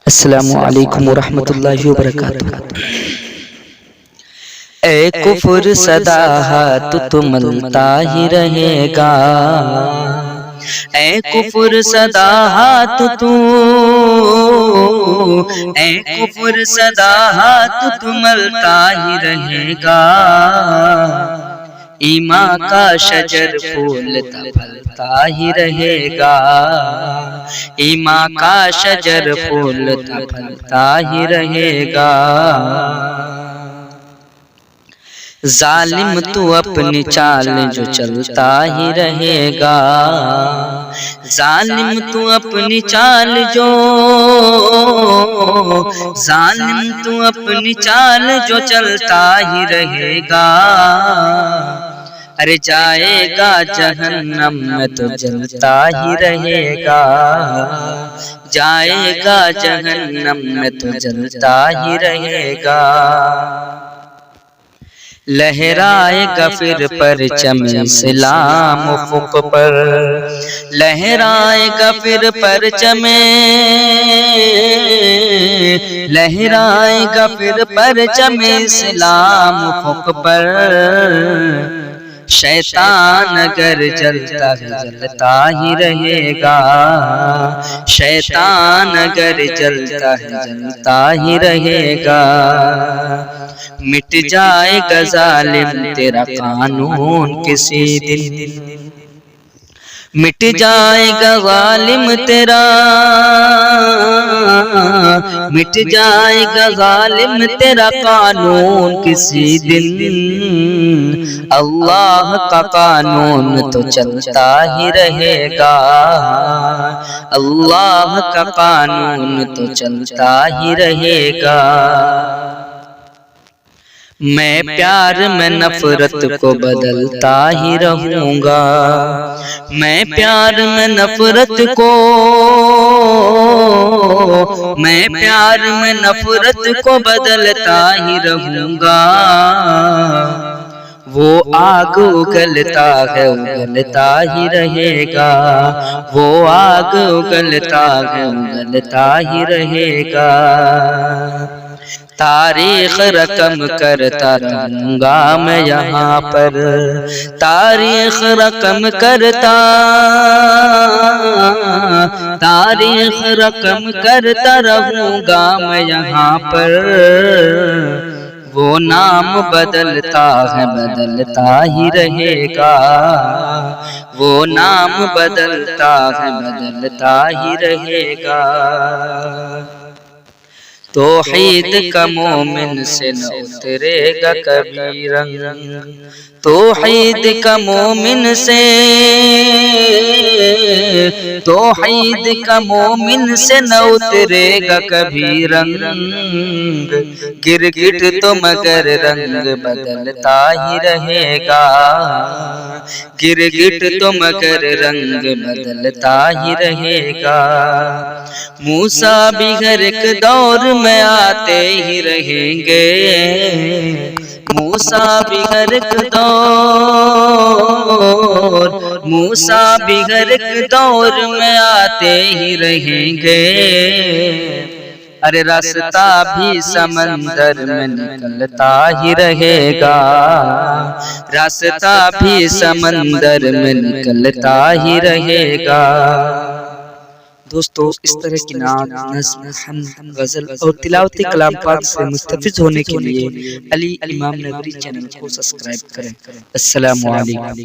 السلام علیکم ورحمۃ اللہ وبرکاتہ۔ اے کفر سدا تو ملتا ہی رہے گا، اے کفر سدا تو اے کفر سدا تو ملتا ہی رہے گا، ایمان کا شجر پھولتا پھلتا ہی رہے گا، ایمان کا شجر پھولتا پھلتا ہی رہے گا۔ ظالم تو اپنی چال جو چلتا ہی رہے گا، ظالم تو اپنی چال ظالم تو اپنی چال جو چلتا ہی رہے گا، ارے جائے گا جہنم میں تو جلتا ہی رہے گا، جائے گا جہنم میں تو جلتا ہی رہے گا۔ لہرائے گا پھر پرچم اسلام افق پر، لہرائے گا پھر پرچم، لہرائے گا پھر پرچم اسلام افق پر، شیطان اگر جلتا ہے جلتا ہی رہے گا، شیطان اگر جلتا ہے جلتا ہی رہے گا۔ مٹ جائے گا ظالم تیرا قانون کسی دن، مٹ جائے گا ظالم تیرا، مٹ جائے گا ظالم تیرا قانون کسی دن، اللہ کا قانون تو چلتا ہی رہے گا، اللہ کا قانون تو چلتا ہی رہے گا۔ میں پیار میں نفرت کو بدلتا ہی رہوں گا، میں پیار میں نفرت کو، میں پیار میں نفرت کو بدلتا ہی رہوں گا، وہ آگ اگلتا ہے اگلتا ہی رہے گا، وہ آگ اگلتا ہے اگلتا ہی رہے گا۔ تاریخ رقم کرتا رہوں گا میں یہاں پر، تاریخ رقم کرتا، تاریخ رقم کرتا رہوں گا میں یہاں پر، وہ نام بدلتا ہے بدلتا ہی رہے گا، وہ نام بدلتا ہے بدلتا ہی رہے گا۔ توحید کا مومن سے نہ اترے گا کبھی رنگ، توحید کا مومن سے، توحید کا مومن سے نہ اترے گا کبھی رنگ، گرگٹ تو مگر رنگ بدلتا ہی رہے گا، گرگٹ تو مگر رنگ بدلتا ہی رہے گا۔ موسیٰ بھی ہر ایک دور میں آتے ہی رہیں گے، موسیٰ بھی ہر ایک دور، موسیٰ بھی ہر ایک دور میں آتے ہی رہیں گے، ارے راستہ بھی سمندر میں نکلتا ہی رہے گا، راستہ بھی سمندر میں نکلتا ہی رہے گا۔ دوستو اس طرح کی نعت، نظم، حمد، غزل اور تلاوت کلام پاک سے مستفیض ہونے کے لیے علی امام نگری چینل کو سبسکرائب کریں۔ السلام علیکم۔